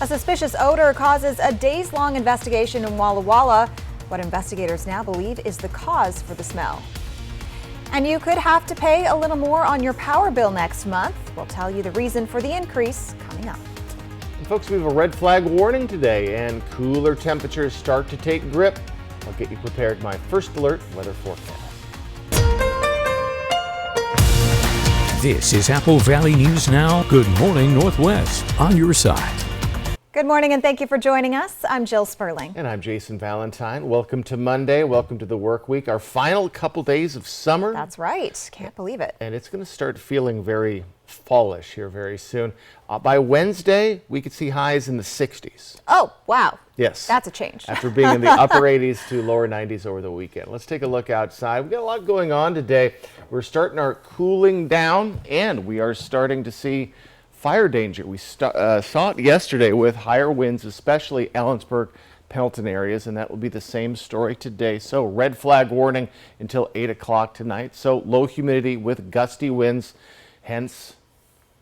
A suspicious odor causes a days-long investigation in Walla Walla. What investigators now believe is the cause for the smell. And you could have to pay a little more on your power bill next month. We'll tell you the reason for the increase coming up. And folks, we have a red flag warning today, and cooler temperatures start to take grip. I'll get you prepared. My first alert weather forecast. This is Apple Valley News Now. Good morning, Northwest, on your side. Good morning and thank you for joining us. I'm Jill Sperling. And I'm Jason Valentine. Welcome to Monday. Welcome to the work week. Our final couple days of summer. That's right. Can't believe it. And it's going to start feeling very fallish here very soon. By Wednesday, we could see highs in the 60s. Oh, wow. Yes. That's a change. After being in the upper 80s to lower 90s over the weekend. Let's take a look outside. We've got a lot going on today. We're starting our cooling down, and we are starting to see fire danger. We saw it yesterday with higher winds, especially Ellensburg, Pendleton areas, and that will be the same story today. So red flag warning until 8 o'clock tonight. So low humidity with gusty winds, hence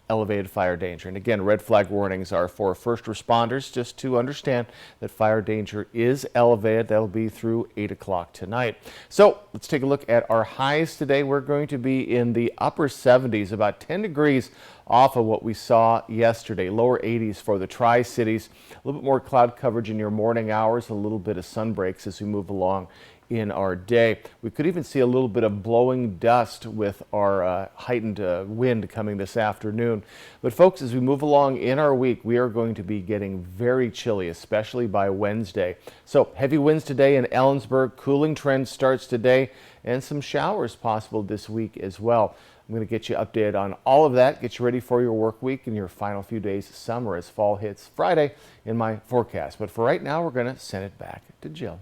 elevated fire danger. And again, red flag warnings are for first responders, just to understand that fire danger is elevated. That'll be through 8 o'clock tonight. So let's take a look at our highs today. We're going to be in the upper 70s, about 10 degrees off of what we saw yesterday. Lower 80s for the Tri-Cities. A little bit more cloud coverage in your morning hours, a little bit of sun breaks as we move along in our day. We could even see a little bit of blowing dust with our heightened wind coming this afternoon. But folks, as we move along in our week, we are going to be getting very chilly, especially by Wednesday. So heavy winds today in Ellensburg. Cooling trend starts today, and some showers possible this week as well. I'm going to get you updated on all of that, get you ready for your work week and your final few days of summer as fall hits Friday in my forecast. But for right now, we're going to send it back to Jill.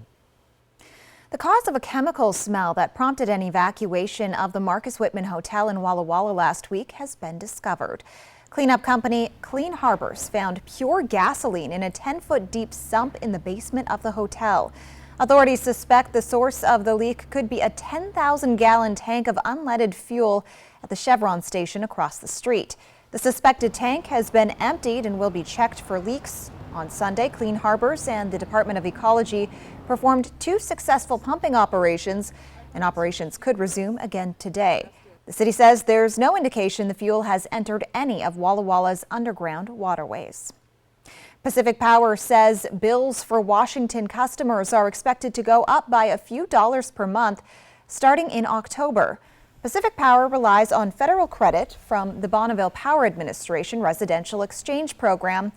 The cause of a chemical smell that prompted an evacuation of the Marcus Whitman Hotel in Walla Walla last week has been discovered. Cleanup company Clean Harbors found pure gasoline in a 10-foot deep sump in the basement of the hotel. Authorities suspect the source of the leak could be a 10,000-gallon tank of unleaded fuel at the Chevron station across the street. The suspected tank has been emptied and will be checked for leaks. On Sunday, Clean Harbors and the Department of Ecology performed 2 successful pumping operations, and operations could resume again today. The city says there's no indication the fuel has entered any of Walla Walla's underground waterways. Pacific Power says bills for Washington customers are expected to go up by a few dollars per month starting in October. Pacific Power relies on federal credit from the Bonneville Power Administration Residential Exchange Program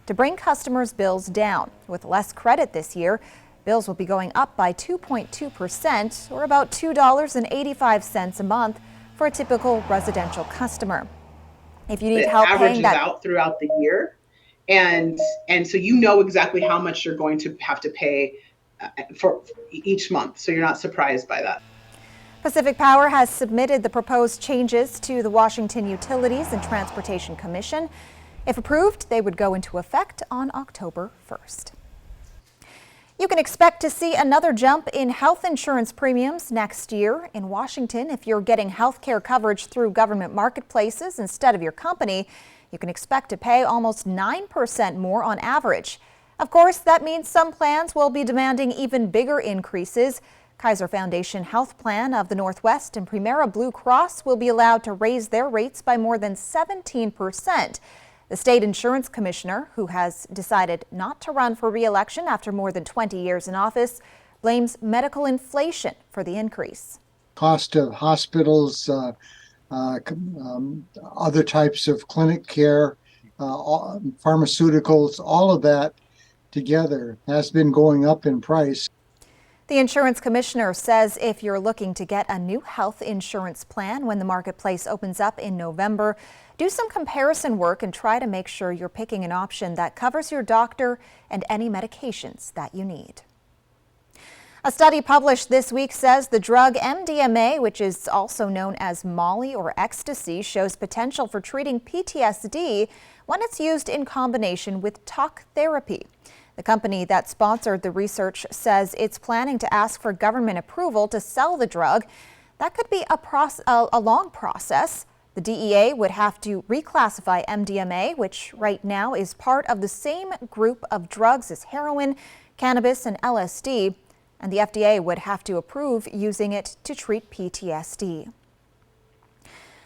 to bring customers' bills down. With less credit this year, bills will be going up by 2.2%, or about $2.85 a month for a typical residential customer. If you need help paying that out throughout the year, and so you know exactly how much you're going to have to pay for each month, so you're not surprised by that. Pacific Power has submitted the proposed changes to the Washington Utilities and Transportation Commission. If approved, they would go into effect on October 1st. You can expect to see another jump in health insurance premiums next year in Washington. If you're getting health care coverage through government marketplaces instead of your company, you can expect to pay almost 9% more on average. Of course, that means some plans will be demanding even bigger increases. Kaiser Foundation Health Plan of the Northwest and Primera Blue Cross will be allowed to raise their rates by more than 17%. The state insurance commissioner, who has decided not to run for re-election after more than 20 years in office, blames medical inflation for the increase. Cost of hospitals, other types of clinic care, pharmaceuticals, all of that together has been going up in price. The insurance commissioner says if you're looking to get a new health insurance plan when the marketplace opens up in November, do some comparison work and try to make sure you're picking an option that covers your doctor and any medications that you need. A study published this week says the drug MDMA, which is also known as Molly or ecstasy, shows potential for treating PTSD when it's used in combination with talk therapy. The company that sponsored the research says it's planning to ask for government approval to sell the drug. That could be a long process. The DEA would have to reclassify MDMA, which right now is part of the same group of drugs as heroin, cannabis, and LSD, and the FDA would have to approve using it to treat PTSD.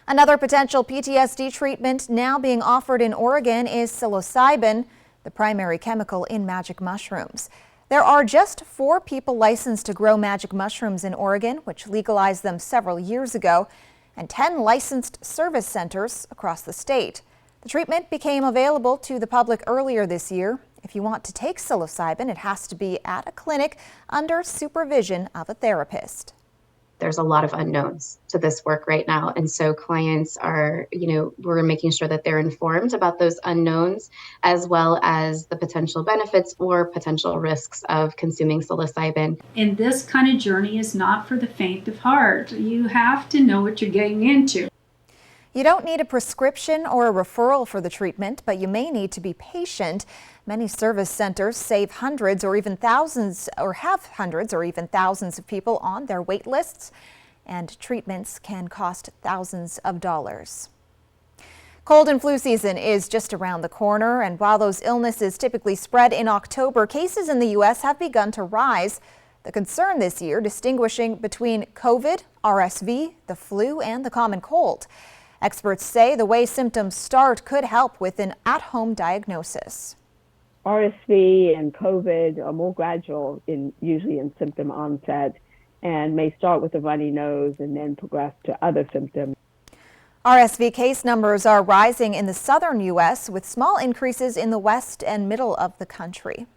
Another potential PTSD treatment now being offered in Oregon is psilocybin, the primary chemical in magic mushrooms. There are just 4 people licensed to grow magic mushrooms in Oregon, which legalized them several years ago, and 10 licensed service centers across the state. The treatment became available to the public earlier this year. If you want to take psilocybin, it has to be at a clinic under supervision of a therapist. There's a lot of unknowns to this work right now. And so clients are, we're making sure that they're informed about those unknowns, as well as the potential benefits or potential risks of consuming psilocybin. And this kind of journey is not for the faint of heart. You have to know what you're getting into. You don't need a prescription or a referral for the treatment, but you may need to be patient. Many service centers save hundreds or even thousands, or have hundreds or even thousands of people on their wait lists, and treatments can cost thousands of dollars. Cold and flu season is just around the corner, and while those illnesses typically spread in October, cases in the U.S. have begun to rise. The concern this year distinguishing between COVID, RSV, the flu, and the common cold. Experts say the way symptoms start could help with an at-home diagnosis. RSV and COVID are more gradual usually in symptom onset and may start with a runny nose and then progress to other symptoms. RSV case numbers are rising in the southern U.S. with small increases in the west and middle of the country.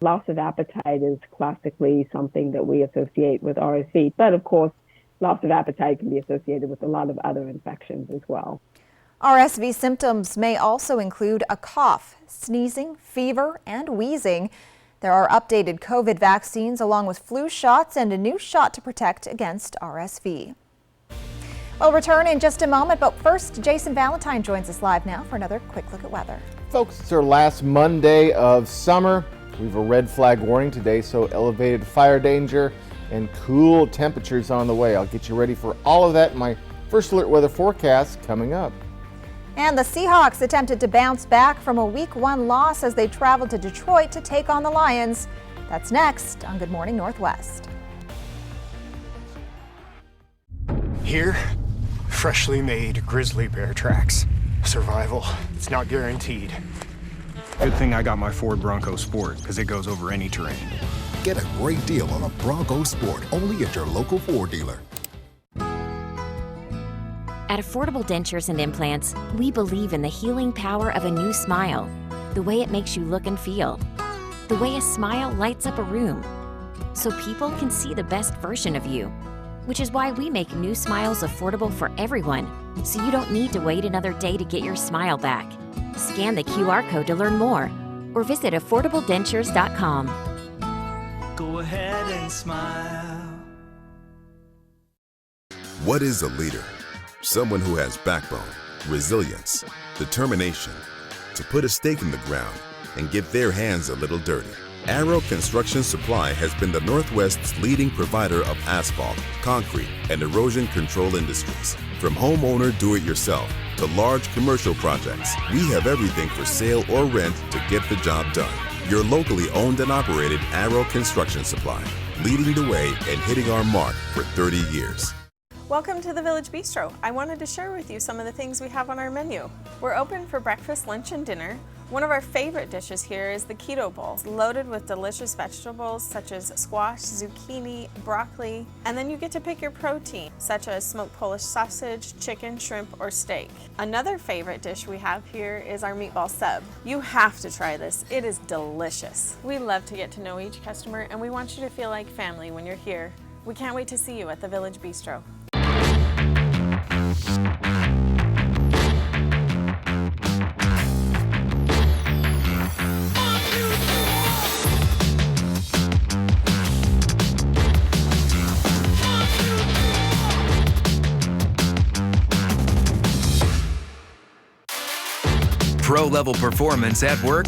Loss of appetite is classically something that we associate with RSV, but of course, loss of appetite can be associated with a lot of other infections as well. RSV symptoms may also include a cough, sneezing, fever, and wheezing. There are updated COVID vaccines along with flu shots and a new shot to protect against RSV. We'll return in just a moment, but first, Jason Valentine joins us live now for another quick look at weather. Folks, it's our last Monday of summer. We have a red flag warning today, so elevated fire danger and cool temperatures on the way. I'll get you ready for all of that in my first alert weather forecast coming up. And the Seahawks attempted to bounce back from a Week 1 loss as they traveled to Detroit to take on the Lions. That's next on Good Morning Northwest. Here, freshly made grizzly bear tracks. Survival, it's not guaranteed. Good thing I got my Ford Bronco Sport, because it goes over any terrain. Get a great deal on a Bronco Sport only at your local Ford dealer. At Affordable Dentures and Implants, we believe in the healing power of a new smile, the way it makes you look and feel, the way a smile lights up a room, so people can see the best version of you, which is why we make new smiles affordable for everyone, so you don't need to wait another day to get your smile back. Scan the QR code to learn more, or visit affordabledentures.com. Go ahead and smile. What is a leader? Someone who has backbone, resilience, determination to put a stake in the ground and get their hands a little dirty. Arrow Construction Supply has been the Northwest's leading provider of asphalt, concrete, and erosion control industries. From homeowner do-it-yourself to large commercial projects, we have everything for sale or rent to get the job done. Your locally owned and operated Arrow Construction Supply, leading the way and hitting our mark for 30 years. Welcome to the Village Bistro. I wanted to share with you some of the things we have on our menu. We're open for breakfast, lunch, and dinner. One of our favorite dishes here is the Keto Bowl, loaded with delicious vegetables such as squash, zucchini, broccoli, and then you get to pick your protein, such as smoked Polish sausage, chicken, shrimp, or steak. Another favorite dish we have here is our meatball sub. You have to try this. It is delicious. We love to get to know each customer, and we want you to feel like family when you're here. We can't wait to see you at the Village Bistro. Pro-level performance at work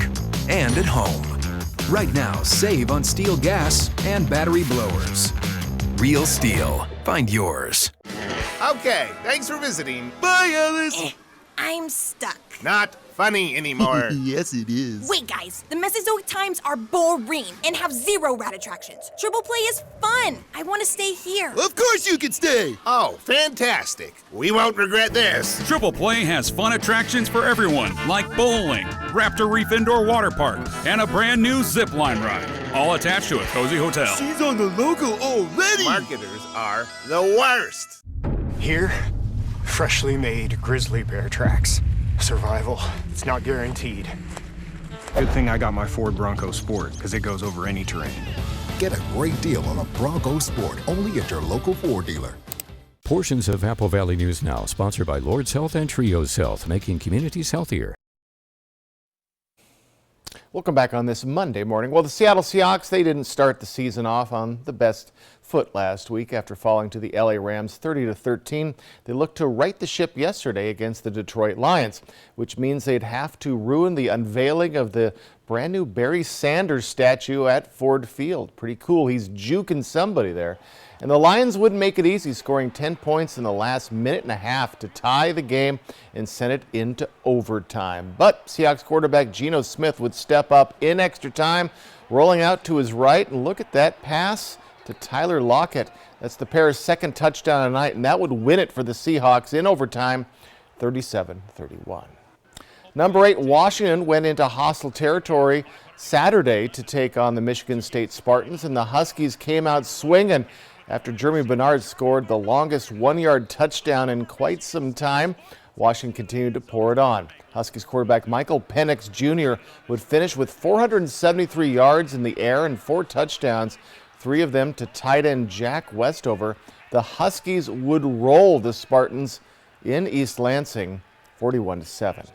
and at home. Right now, save on steel gas and battery blowers. Real STIHL. Find yours. Okay, thanks for visiting. Bye, Alice. I'm stuck. Not funny anymore. Yes, it is. Wait, guys. The Mesozoic times are boring and have 0 rad attractions. Triple play is fun. I want to stay here. Of course you can stay. Oh, fantastic. We won't regret this. Triple Play has fun attractions for everyone, like bowling, Raptor Reef Indoor Water Park, and a brand new zip line ride, all attached to a cozy hotel. She's on the logo already. Marketers are the worst. Here, freshly made grizzly bear tracks. Survival, it's not guaranteed. Good thing I got my Ford Bronco Sport, because it goes over any terrain. Get a great deal on a Bronco Sport, only at your local Ford dealer. Portions of Apple Valley News Now, sponsored by Lord's Health and Trios Health, making communities healthier. Welcome back on this Monday morning. Well, the Seattle Seahawks, they didn't start the season off on the best foot last week after falling to the LA Rams 30-13. They looked to right the ship yesterday against the Detroit Lions, which means they'd have to ruin the unveiling of the brand new Barry Sanders statue at Ford Field. Pretty cool. He's juking somebody there. And the Lions wouldn't make it easy, scoring 10 points in the last minute and a half to tie the game and send it into overtime. But Seahawks quarterback Geno Smith would step up in extra time, rolling out to his right, and look at that pass to Tyler Lockett. That's the pair's second touchdown of the night, and that would win it for the Seahawks in overtime, 37-31. Number 8, Washington went into hostile territory Saturday to take on the Michigan State Spartans, and the Huskies came out swinging after Jeremy Bernard scored the longest one-yard touchdown in quite some time. Washington continued to pour it on. Huskies quarterback Michael Penix Jr. would finish with 473 yards in the air and 4 touchdowns, 3 of them to tight end Jack Westover. The Huskies would roll the Spartans in East Lansing 41-7.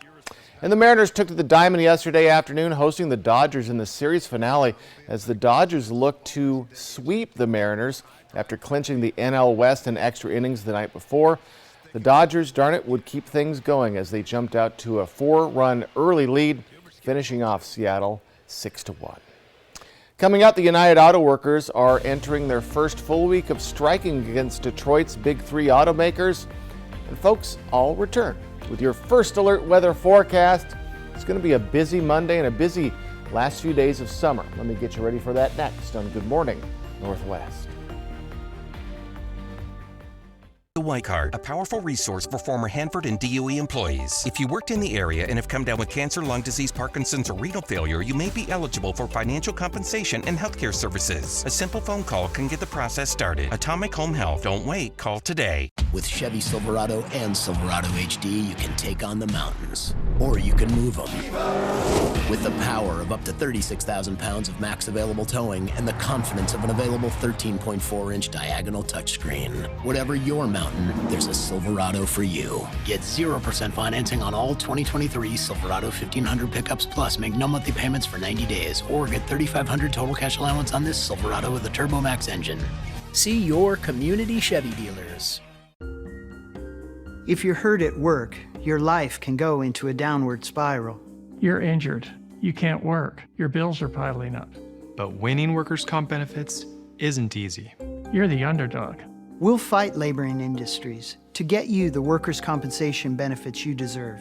And the Mariners took to the diamond yesterday afternoon, hosting the Dodgers in the series finale as the Dodgers looked to sweep the Mariners after clinching the NL West in extra innings the night before. The Dodgers, darn it, would keep things going as they jumped out to a 4-run early lead, finishing off Seattle 6-1. Coming up, the United Auto Workers are entering their first full week of striking against Detroit's Big 3 automakers. And folks, I'll return with your first alert weather forecast. It's going to be a busy Monday and a busy last few days of summer. Let me get you ready for that next on Good Morning Northwest. The White Card, a powerful resource for former Hanford and DOE employees. If you worked in the area and have come down with cancer, lung disease, Parkinson's, or renal failure, you may be eligible for financial compensation and healthcare services. A simple phone call can get the process started. Atomic Home Health. Don't wait. Call today. With Chevy Silverado and Silverado HD, you can take on the mountains, or you can move them. With the power of up to 36,000 pounds of max available towing and the confidence of an available 13.4-inch diagonal touchscreen. Whatever your mountain, there's a Silverado for you. Get 0% financing on all 2023 Silverado 1500 pickups, plus make no monthly payments for 90 days, or get $3,500 total cash allowance on this Silverado with a TurboMax engine. See your community Chevy dealers. If you're hurt at work, your life can go into a downward spiral. You're injured. You can't work. Your bills are piling up. But winning workers' comp benefits isn't easy. You're the underdog. We'll fight labor and industries to get you the workers' compensation benefits you deserve.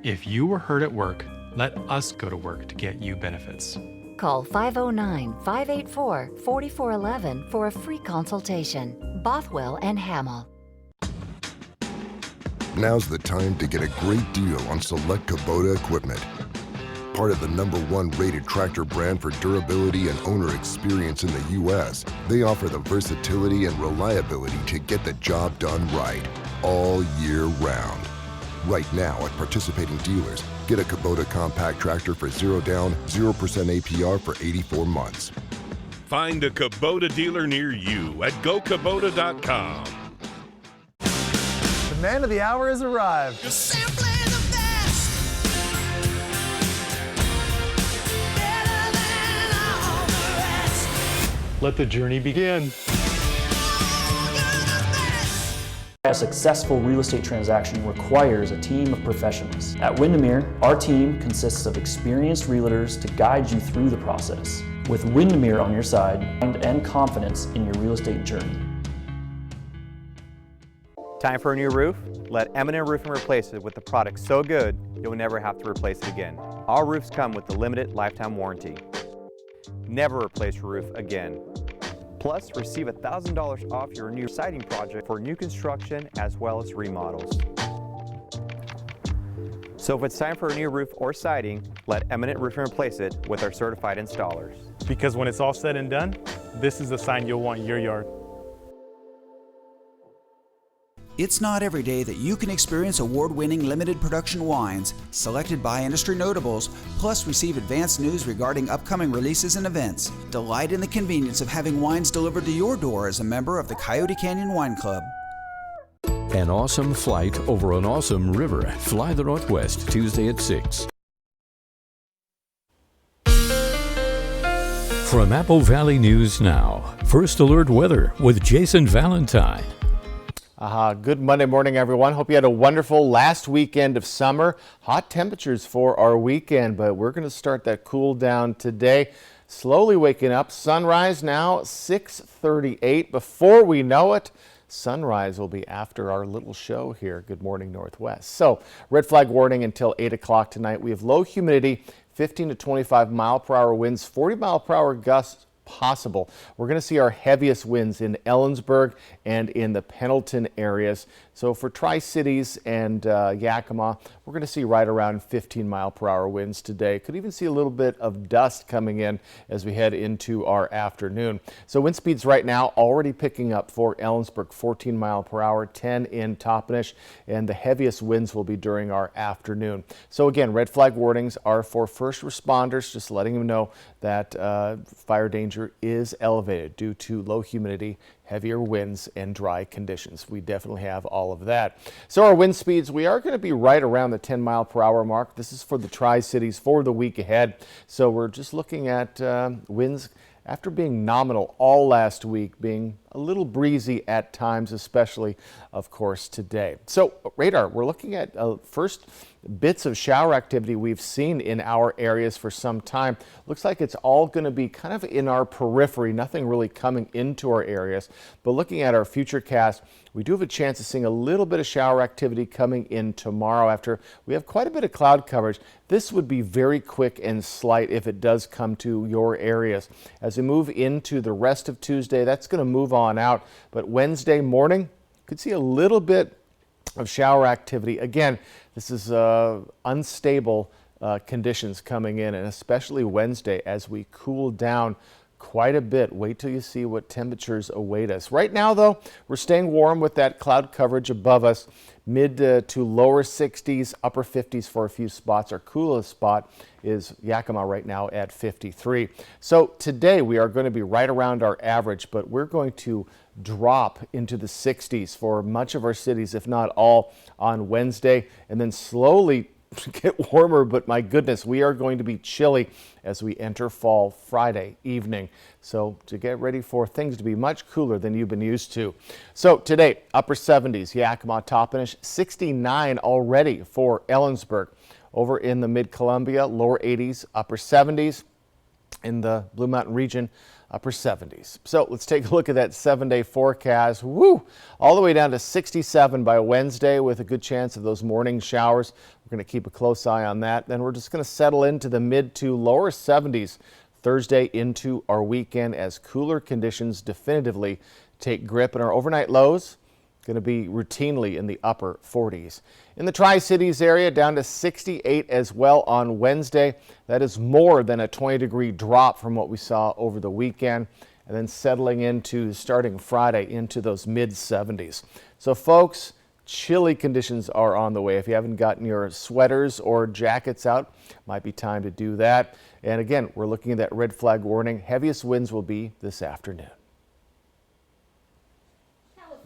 If you were hurt at work, let us go to work to get you benefits. Call 509-584-4411 for a free consultation. Bothwell and Hamill. Now's the time to get a great deal on select Kubota equipment. Part of the #1 rated tractor brand for durability and owner experience in the U.S., they offer the versatility and reliability to get the job done right, all year round. Right now at participating dealers, get a Kubota compact tractor for 0 down, 0% APR for 84 months. Find a Kubota dealer near you at gokubota.com. The man of the hour has arrived. You're simply the best. Better than all the rest. Let the journey begin. A successful real estate transaction requires a team of professionals. At Windermere, our team consists of experienced realtors to guide you through the process. With Windermere on your side and confidence in your real estate journey. Time for a new roof? Let M&M Roofing replace it with a product so good you'll never have to replace it again. Our roofs come with the limited lifetime warranty. Never replace your roof again. Plus, receive $1,000 off your new siding project for new construction as well as remodels. So if it's time for a new roof or siding, let Eminent Roofing replace it with our certified installers. Because when it's all said and done, this is the sign you'll want in your yard. It's not every day that you can experience award-winning limited production wines selected by industry notables, plus receive advanced news regarding upcoming releases and events. Delight in the convenience of having wines delivered to your door as a member of the Coyote Canyon Wine Club. An awesome flight over an awesome river. Fly the Northwest, Tuesday at 6. From Apple Valley News Now, First Alert Weather with Jason Valentine. Good Monday morning, everyone. Hope you had a wonderful last weekend of summer. Hot temperatures for our weekend, but we're going to start that cool down today. Slowly waking up. Sunrise now 6:38. Before we know it, sunrise will be after our little show here. Good morning, Northwest. So red flag warning until 8 o'clock tonight. We have low humidity, 15 to 25 mile per hour winds, 40 mile per hour gusts possible. We're going to see our heaviest winds in Ellensburg and in the Pendleton areas. So for Tri-Cities and Yakima, we're going to see right around 15 mile per hour winds today. Could even see a little bit of dust coming in as we head into our afternoon. So wind speeds right now already picking up for Ellensburg, 14 mile per hour, 10 in Toppenish, and the heaviest winds will be during our afternoon. So again, red flag warnings are for first responders, just letting them know that fire danger is elevated due to low humidity, heavier winds, and dry conditions. We definitely have all of that. So our wind speeds, we are going to be right around the 10 mile per hour mark. This is for the Tri-Cities for the week ahead. So we're just looking at winds after being nominal all last week, being a little breezy at times, especially, of course, today. So radar, we're looking at first bits of shower activity we've seen in our areas for some time. Looks like it's all going to be kind of in our periphery, nothing really coming into our areas. But looking at our future cast, we do have a chance of seeing a little bit of shower activity coming in tomorrow after we have quite a bit of cloud coverage. This would be very quick and slight if it does come to your areas. As we move into the rest of Tuesday, that's going to move on out. But Wednesday morning, could see a little bit of shower activity. Again, this is unstable conditions coming in, and especially Wednesday as we cool down quite a bit. Wait till you see what temperatures await us. Right now, though, we're staying warm with that cloud coverage above us. Mid to lower 60s, upper 50s for a few spots. Our coolest spot is Yakima right now at 53. So today we are going to be right around our average, but we're going to drop into the 60s for much of our cities, if not all, on Wednesday, and then slowly get warmer. But my goodness, we are going to be chilly as we enter fall Friday evening. So to get ready for things to be much cooler than you've been used to. So today, upper 70s, Yakima, Toppenish, 69 already for Ellensburg. Over in the mid-Columbia, lower 80s, upper 70s. In the Blue Mountain region, upper 70s. So let's take a look at that 7-day forecast. Woo! All the way down to 67 by Wednesday with a good chance of those morning showers. We're going to keep a close eye on that. Then we're just going to settle into the mid to lower 70s Thursday into our weekend as cooler conditions definitively take grip, and our overnight lows going to be routinely in the upper 40s. In the Tri-Cities area, down to 68 as well on Wednesday. That is more than a 20-degree drop from what we saw over the weekend, and then settling into starting Friday into those mid-70s. So folks, chilly conditions are on the way. If you haven't gotten your sweaters or jackets out, might be time to do that. And again, we're looking at that red flag warning. Heaviest winds will be this afternoon.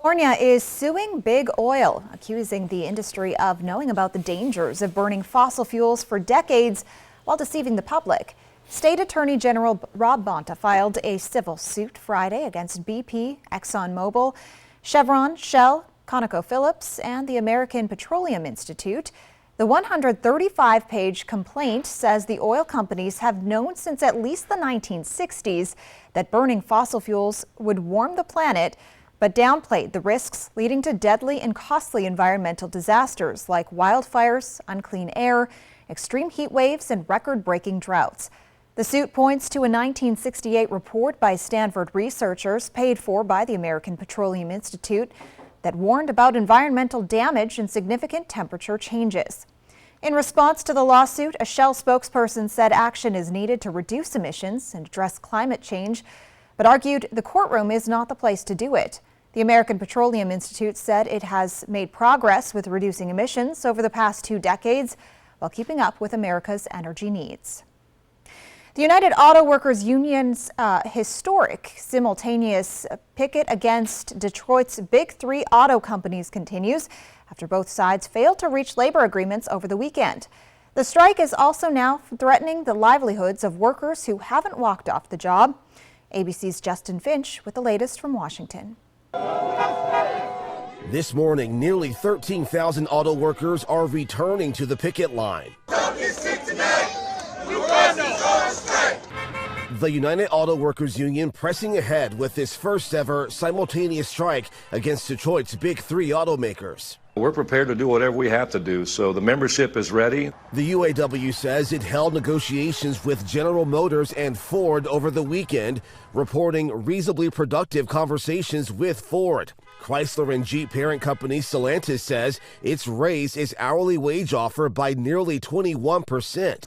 California is suing Big Oil, accusing the industry of knowing about the dangers of burning fossil fuels for decades while deceiving the public. State Attorney General Rob Bonta filed a civil suit Friday against BP, ExxonMobil, Chevron, Shell, ConocoPhillips, and the American Petroleum Institute. The 135-page complaint says the oil companies have known since at least the 1960s that burning fossil fuels would warm the planet, but downplayed the risks leading to deadly and costly environmental disasters like wildfires, unclean air, extreme heat waves, and record-breaking droughts. The suit points to a 1968 report by Stanford researchers paid for by the American Petroleum Institute that warned about environmental damage and significant temperature changes. In response to the lawsuit, a Shell spokesperson said action is needed to reduce emissions and address climate change, but argued the courtroom is not the place to do it. The American Petroleum Institute said it has made progress with reducing emissions over the past 2 decades while keeping up with America's energy needs. The United Auto Workers Union's historic simultaneous picket against Detroit's big 3 auto companies continues after both sides failed to reach labor agreements over the weekend. The strike is also now threatening the livelihoods of workers who haven't walked off the job. ABC's Justin Finch with the latest from Washington. This morning, nearly 13,000 auto workers are returning to the picket line. The United Auto Workers Union pressing ahead with its first ever simultaneous strike against Detroit's big 3 automakers. We're prepared to do whatever we have to do, so the membership is ready. The UAW says it held negotiations with General Motors and Ford over the weekend, reporting reasonably productive conversations with Ford. Chrysler and Jeep parent company Stellantis says it's raised its hourly wage offer by nearly 21%.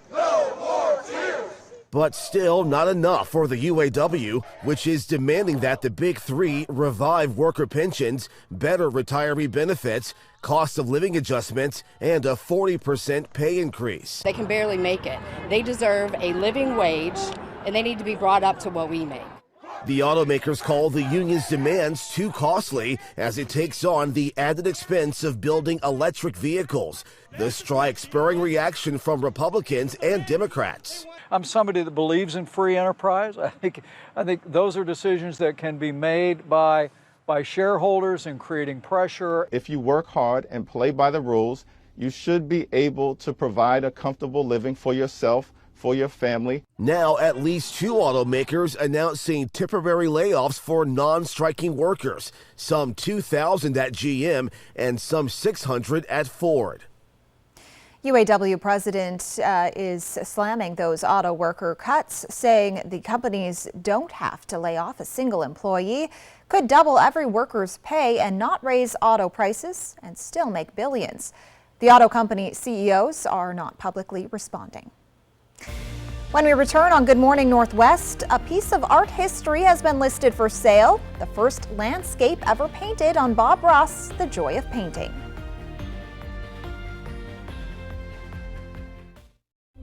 But still not enough for the UAW, which is demanding that the big 3 revive worker pensions, better retiree benefits, cost of living adjustments, and a 40% pay increase. They can barely make it. They deserve a living wage, and they need to be brought up to what we make. The automakers call the union's demands too costly as it takes on the added expense of building electric vehicles. The strike spurring reaction from Republicans and Democrats. I'm somebody that believes in free enterprise. I think those are decisions that can be made by shareholders in creating pressure. If you work hard and play by the rules, you should be able to provide a comfortable living for yourself, for your family. Now, at least 2 automakers announcing temporary layoffs for non-striking workers, some 2,000 at GM and some 600 at Ford. UAW president is slamming those auto worker cuts, saying the companies don't have to lay off a single employee, could double every worker's pay and not raise auto prices and still make billions. The auto company CEOs are not publicly responding. When we return on Good Morning Northwest, a piece of art history has been listed for sale, the first landscape ever painted on Bob Ross' The Joy of Painting.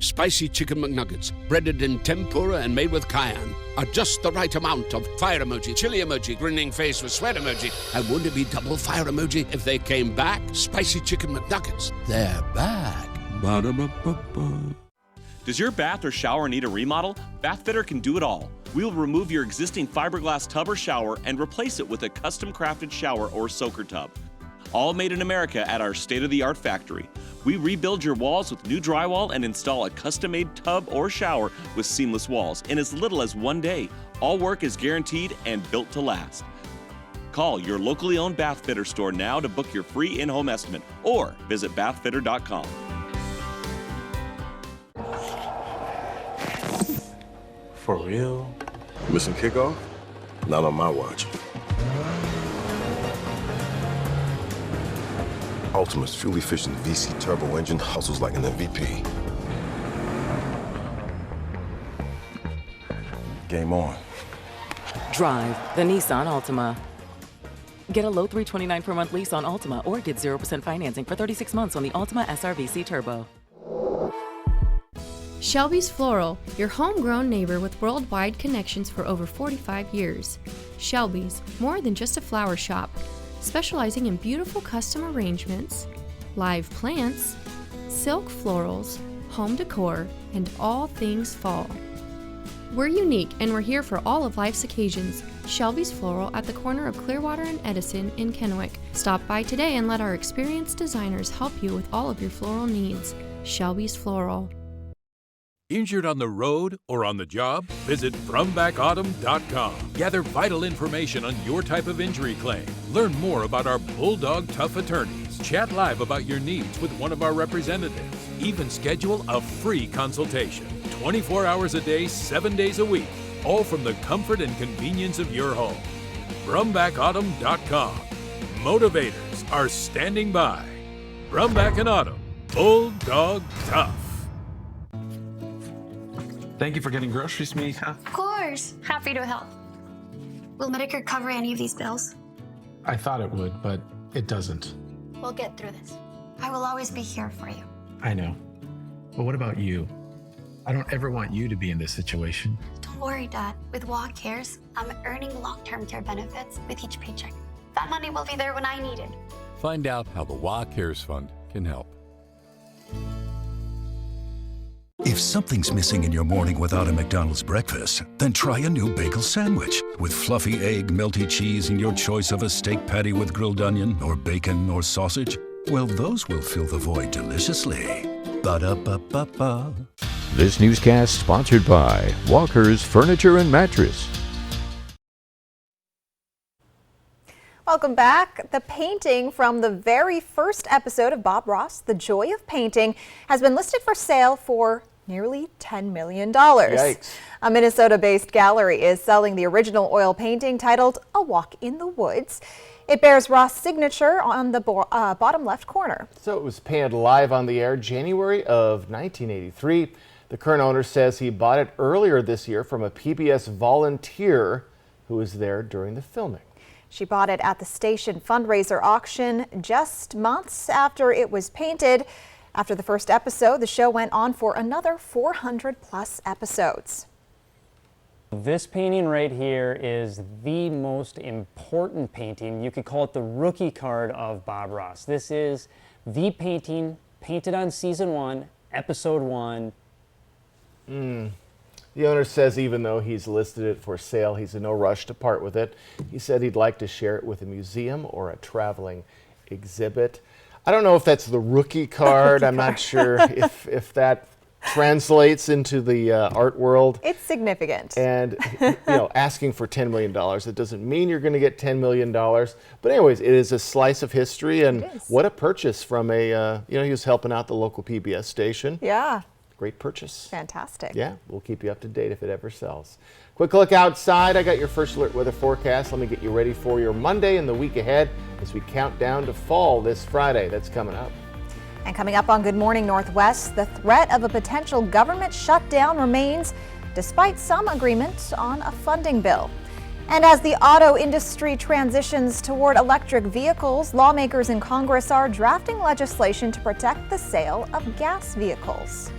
Spicy chicken McNuggets, breaded in tempura and made with cayenne, are just the right amount of fire emoji, chili emoji, grinning face with sweat emoji, and wouldn't it be double fire emoji if they came back? Spicy chicken McNuggets, they're back. Ba-da-ba-ba-ba. Does your bath or shower need a remodel? Bathfitter can do it all. We'll remove your existing fiberglass tub or shower and replace it with a custom crafted shower or soaker tub. All made in America at our state-of-the-art factory. We rebuild your walls with new drywall and install a custom-made tub or shower with seamless walls in as little as 1 day. All work is guaranteed and built to last. Call your locally owned Bathfitter store now to book your free in-home estimate or visit bathfitter.com. For real? Missing kickoff? Not on my watch. Ultima's fuel efficient VC turbo engine hustles like an MVP. Game on. Drive the Nissan Altima. Get a low $329 per month lease on Altima or get 0% financing for 36 months on the Altima SRVC Turbo. Shelby's Floral, your homegrown neighbor with worldwide connections for over 45 years. Shelby's, more than just a flower shop, specializing in beautiful custom arrangements, live plants, silk florals, home decor, and all things fall. We're unique and we're here for all of life's occasions. Shelby's Floral at the corner of Clearwater and Edison in Kennewick. Stop by today and let our experienced designers help you with all of your floral needs. Shelby's Floral. Injured on the road or on the job? Visit FromBackAutumn.com. Gather vital information on your type of injury claim. Learn more about our Bulldog Tough attorneys. Chat live about your needs with one of our representatives. Even schedule a free consultation. 24 hours a day, 7 days a week. All from the comfort and convenience of your home. FromBackAutumn.com. Motivators are standing by. Brumback and Autumn. Bulldog Tough. Thank you for getting groceries, Mika. Of course. Happy to help. Will Medicare cover any of these bills? I thought it would, but it doesn't. We'll get through this. I will always be here for you. I know. But what about you? I don't ever want you to be in this situation. Don't worry, Dad. With WA Cares, I'm earning long-term care benefits with each paycheck. That money will be there when I need it. Find out how the WA Cares Fund can help. If something's missing in your morning without a McDonald's breakfast, then try a new bagel sandwich with fluffy egg, melty cheese, and your choice of a steak patty with grilled onion or bacon or sausage. Well, those will fill the void deliciously. Ba-da-ba-ba-ba. This newscast sponsored by Walker's Furniture and Mattress. Welcome back. The painting from the very first episode of Bob Ross, The Joy of Painting, has been listed for sale for nearly $10 million. Yikes. A Minnesota-based gallery is selling the original oil painting titled A Walk in the Woods. It bears Ross' signature on the bottom left corner. So it was painted live on the air January of 1983. The current owner says he bought it earlier this year from a PBS volunteer who was there during the filming. She bought it at the station fundraiser auction just months after it was painted. After the first episode, the show went on for another 400 plus episodes. This painting right here is the most important painting. You could call it the rookie card of Bob Ross. This is the painting painted on season 1, episode 1. The owner says even though he's listed it for sale, he's in no rush to part with it. He said he'd like to share it with a museum or a traveling exhibit. I don't know if that's the rookie card. I'm not sure if that translates into the art world. It's significant. And asking for $10 million, it doesn't mean you're going to get $10 million. But anyways, it is a slice of history, and what a purchase from a, he was helping out the local PBS station. Yeah. Great purchase. Fantastic. Yeah, we'll keep you up to date if it ever sells. Quick look outside. I got your first alert weather forecast. Let me get you ready for your Monday and the week ahead as we count down to fall this Friday. That's coming up. And coming up on Good Morning Northwest, the threat of a potential government shutdown remains despite some agreement on a funding bill. And as the auto industry transitions toward electric vehicles, lawmakers in Congress are drafting legislation to protect the sale of gas vehicles.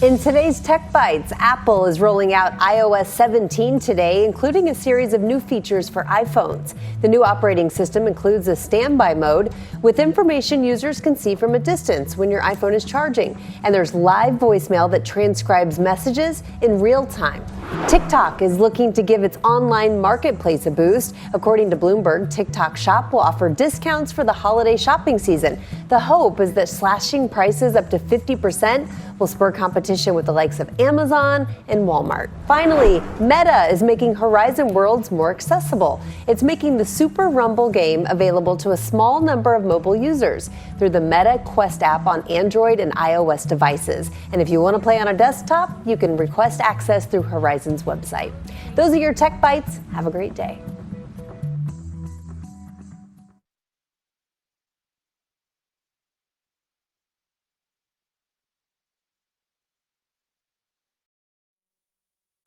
In today's Tech Bites, Apple is rolling out iOS 17 today, including a series of new features for iPhones. The new operating system includes a standby mode with information users can see from a distance when your iPhone is charging. And there's live voicemail that transcribes messages in real time. TikTok is looking to give its online marketplace a boost. According to Bloomberg, TikTok Shop will offer discounts for the holiday shopping season. The hope is that slashing prices up to 50% will spur competition with the likes of Amazon and Walmart. Finally, Meta is making Horizon Worlds more accessible. It's making the Super Rumble game available to a small number of mobile users through the Meta Quest app on Android and iOS devices. And if you want to play on a desktop, you can request access through Horizon's website. Those are your Tech Bites. Have a great day.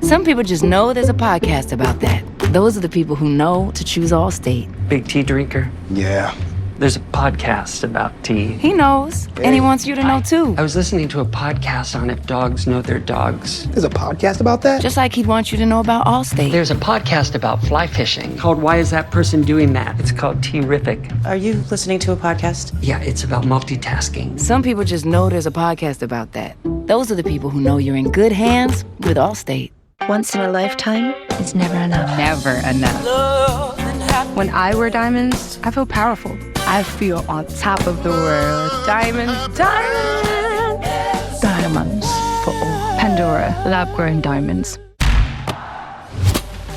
Some people just know there's a podcast about that. Those are the people who know to choose Allstate. Big tea drinker? Yeah. There's a podcast about tea. He knows, and he wants you to know too. I was listening to a podcast on if dogs know their dogs. There's a podcast about that? Just like he'd want you to know about Allstate. There's a podcast about fly fishing called Why Is That Person Doing That? It's called Tea-rific. Are you listening to a podcast? Yeah, it's about multitasking. Some people just know there's a podcast about that. Those are the people who know you're in good hands with Allstate. Once in a lifetime is never enough. Never enough. Love and When I wear diamonds, I feel powerful. I feel on top of the world. Diamonds, diamonds, diamonds for all. Pandora lab-grown diamonds.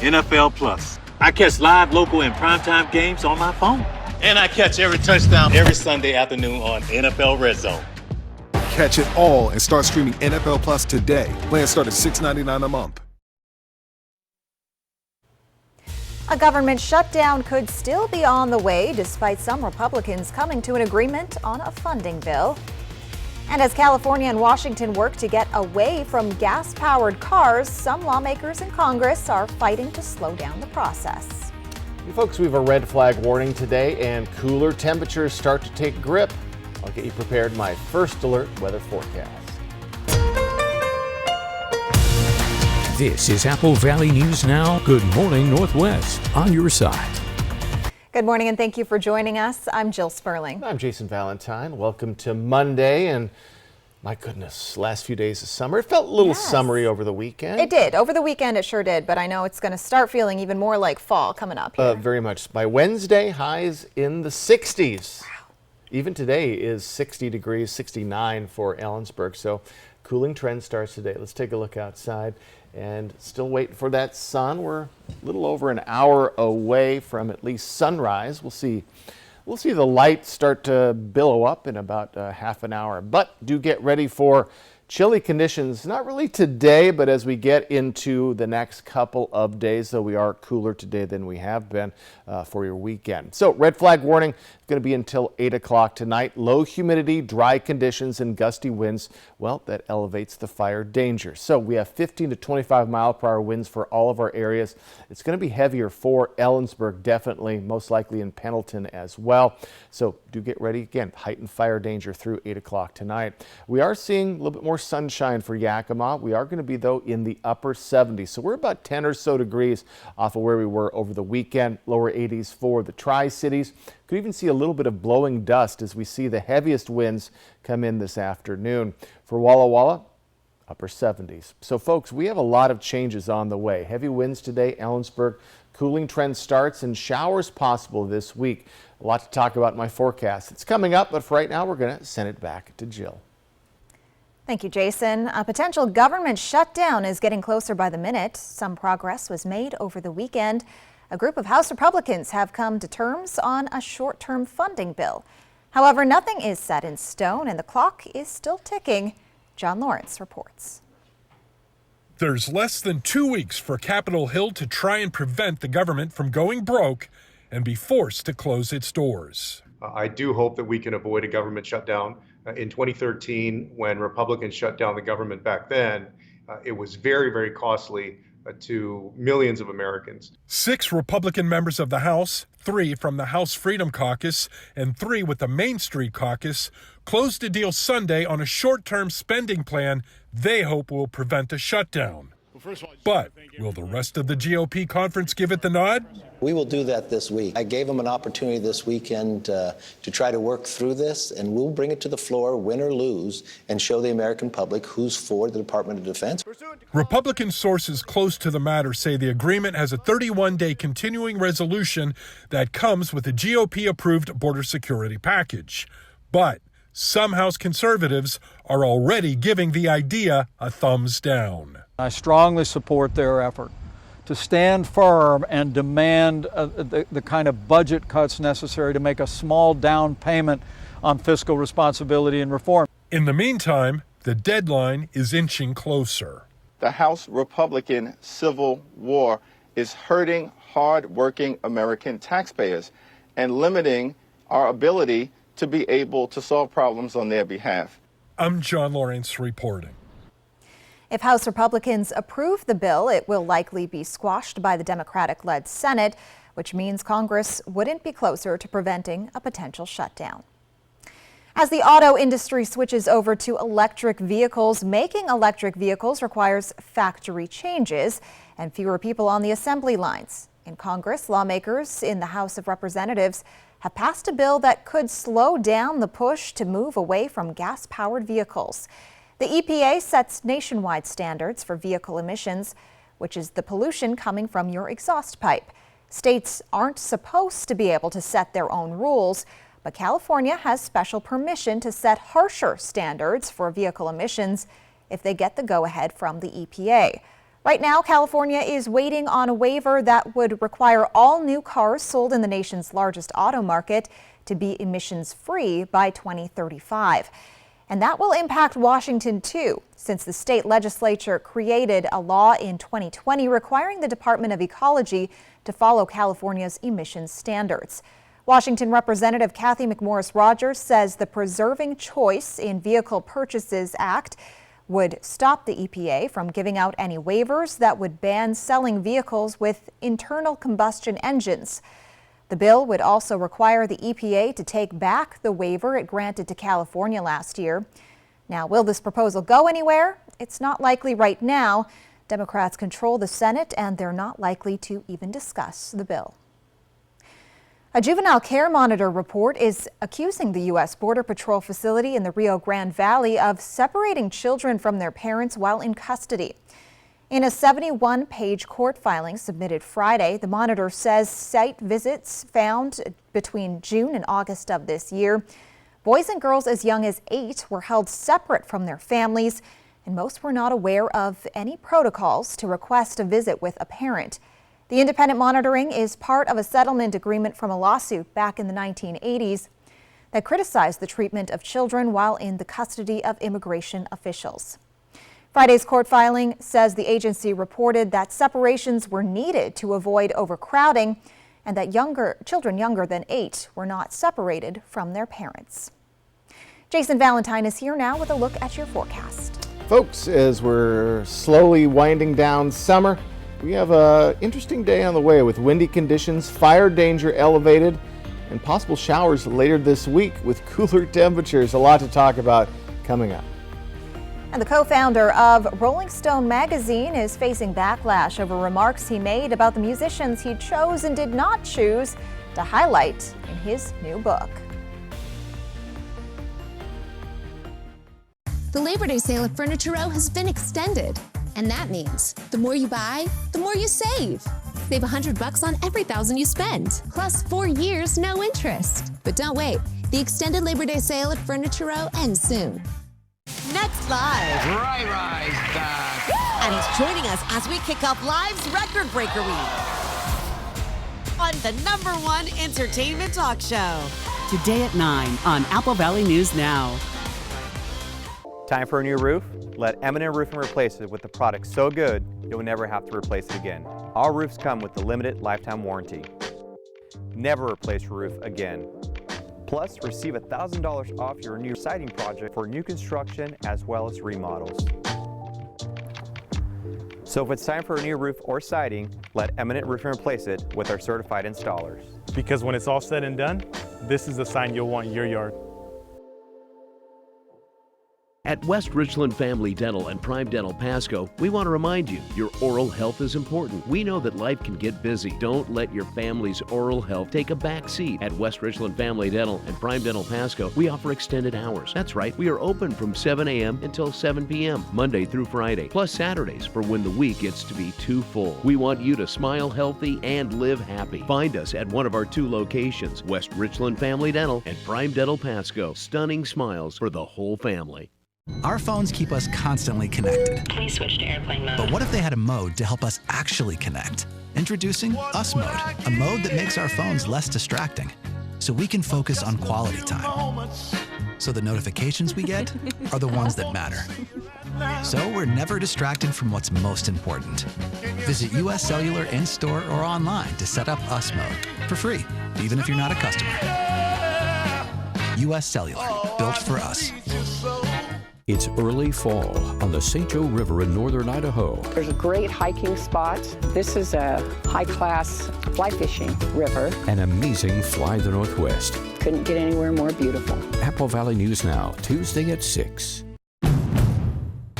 NFL Plus. I catch live, local, and primetime games on my phone. And I catch every touchdown every Sunday afternoon on NFL Red Zone. Catch it all and start streaming NFL Plus today. Plans start at $6.99 a month. A government shutdown could still be on the way despite some Republicans coming to an agreement on a funding bill. And as California and Washington work to get away from gas-powered cars, some lawmakers in Congress are fighting to slow down the process. You folks, we have a red flag warning today and cooler temperatures start to take grip. I'll get you prepared in my first alert weather forecast. This is Apple Valley News Now. Good morning, Northwest. On your side. Good morning and thank you for joining us. I'm Jill Sperling. I'm Jason Valentine. Welcome to Monday. And my goodness, last few days of summer. It felt a little summery over the weekend. It did. Over the weekend, it sure did. But I know it's going to start feeling even more like fall coming up here. Very much. By Wednesday, highs in the 60s. Wow. Even today is 60 degrees, 69 for Ellensburg. So cooling trend starts today. Let's take a look outside. And still waiting for that sun. We're a little over an hour away from at least sunrise. We'll see the light start to billow up in about half an hour. But do get ready for chilly conditions, not really today, but as we get into the next couple of days, though we are cooler today than we have been for your weekend. So red flag warning going to be until 8 o'clock tonight. Low humidity, dry conditions, and gusty winds. Well, that elevates the fire danger. So we have 15 to 25 mile per hour winds for all of our areas. It's going to be heavier for Ellensburg, definitely, most likely in Pendleton as well. So do get ready. Again, heightened fire danger through 8 o'clock tonight. We are seeing a little bit more sunshine for Yakima. We are going to be, though, in the upper 70s. So we're about 10 or so degrees off of where we were over the weekend. Lower 80s for the Tri-Cities. Could even see a little bit of blowing dust as we see the heaviest winds come in this afternoon. For Walla Walla, upper 70s. So folks, we have a lot of changes on the way. Heavy winds today, Ellensburg. Cooling trend starts and showers possible this week. A lot to talk about in my forecast. It's coming up, but for right now, we're going to send it back to Jill. Thank you, Jason. A potential government shutdown is getting closer by the minute. Some progress was made over the weekend. A group of House Republicans have come to terms on a short-term funding bill. However, nothing is set in stone and the clock is still ticking. John Lawrence reports. There's less than 2 weeks for Capitol Hill to try and prevent the government from going broke and be forced to close its doors. I do hope that we can avoid a government shutdown. In 2013, when Republicans shut down the government back then, it was very, very costly to millions of Americans. 6 Republican members of the House, 3 from the House Freedom Caucus, and 3 with the Main Street Caucus, closed a deal Sunday on a short-term spending plan they hope will prevent a shutdown. But will the rest of the GOP conference give it the nod? We will do that this week. I gave them an opportunity this weekend to try to work through this, and we'll bring it to the floor, win or lose, and show the American public who's for the Department of Defense. Republican sources close to the matter say the agreement has a 31-day continuing resolution that comes with a GOP-approved border security package. But some House conservatives are already giving the idea a thumbs down. I strongly support their effort to stand firm and demand the kind of budget cuts necessary to make a small down payment on fiscal responsibility and reform. In the meantime, the deadline is inching closer. The House Republican Civil War is hurting hard-working American taxpayers and limiting our ability to be able to solve problems on their behalf. I'm John Lawrence reporting. If House Republicans approve the bill, it will likely be squashed by the Democratic-led Senate, which means Congress wouldn't be closer to preventing a potential shutdown. As the auto industry switches over to electric vehicles, making electric vehicles requires factory changes and fewer people on the assembly lines. In Congress, lawmakers in the House of Representatives have passed a bill that could slow down the push to move away from gas-powered vehicles. The EPA sets nationwide standards for vehicle emissions, which is the pollution coming from your exhaust pipe. States aren't supposed to be able to set their own rules, but California has special permission to set harsher standards for vehicle emissions if they get the go-ahead from the EPA. Right now, California is waiting on a waiver that would require all new cars sold in the nation's largest auto market to be emissions-free by 2035. And that will impact Washington, too, since the state legislature created a law in 2020 requiring the Department of Ecology to follow California's emissions standards. Washington Representative Kathy McMorris Rodgers says the Preserving Choice in Vehicle Purchases Act would stop the EPA from giving out any waivers that would ban selling vehicles with internal combustion engines. The bill would also require the EPA to take back the waiver it granted to California last year. Now, will this proposal go anywhere? It's not likely right now. Democrats control the Senate, and they're not likely to even discuss the bill. A juvenile care monitor report is accusing the U.S. Border Patrol facility in the Rio Grande Valley of separating children from their parents while in custody. In a 71-page court filing submitted Friday, the monitor says site visits found between June and August of this year. Boys and girls as young as 8 were held separate from their families, and most were not aware of any protocols to request a visit with a parent. The independent monitoring is part of a settlement agreement from a lawsuit back in the 1980s that criticized the treatment of children while in the custody of immigration officials. Friday's court filing says the agency reported that separations were needed to avoid overcrowding and that children younger than 8 were not separated from their parents. Jason Valentine is here now with a look at your forecast. Folks, as we're slowly winding down summer, we have an interesting day on the way with windy conditions, fire danger elevated, and possible showers later this week with cooler temperatures. A lot to talk about coming up. And the co-founder of Rolling Stone magazine is facing backlash over remarks he made about the musicians he chose and did not choose to highlight in his new book. The Labor Day sale at Furniture Row has been extended. And that means the more you buy, the more you save. Save $100 on every $1,000 you spend, plus 4 years, no interest. But don't wait. The extended Labor Day sale at Furniture Row ends soon. Next Live. Rise back. And he's joining us as we kick off Live's Record Breaker Week on the #1 entertainment talk show. Today at 9 on Apple Valley News Now. Time for a new roof? Let M&M Roofing replace it with a product so good you'll never have to replace it again. Our roofs come with the limited lifetime warranty. Never replace your roof again. Plus, receive $1,000 off your new siding project for new construction as well as remodels. So if it's time for a new roof or siding, let M&M Roofing replace it with our certified installers. Because when it's all said and done, this is the sign you'll want in your yard. At West Richland Family Dental and Prime Dental Pasco, we want to remind you, your oral health is important. We know that life can get busy. Don't let your family's oral health take a back seat. At West Richland Family Dental and Prime Dental Pasco, we offer extended hours. That's right, we are open from 7 a.m. until 7 p.m., Monday through Friday, plus Saturdays for when the week gets to be too full. We want you to smile healthy and live happy. Find us at one of our 2 locations, West Richland Family Dental and Prime Dental Pasco. Stunning smiles for the whole family. Our phones keep us constantly connected. Please switch to airplane mode. But what if they had a mode to help us actually connect? Introducing Us Mode, a mode that makes our phones less distracting, so we can focus on quality time. So the notifications we get are the ones that matter. So we're never distracted from what's most important. Visit US Cellular in-store or online to set up Us Mode for free, even if you're not a customer. US Cellular, built for us. It's early fall on the St. Joe River in northern Idaho. There's great hiking spots. This is a high-class fly fishing river. An amazing fly the Northwest. Couldn't get anywhere more beautiful. Apple Valley News Now, Tuesday at 6.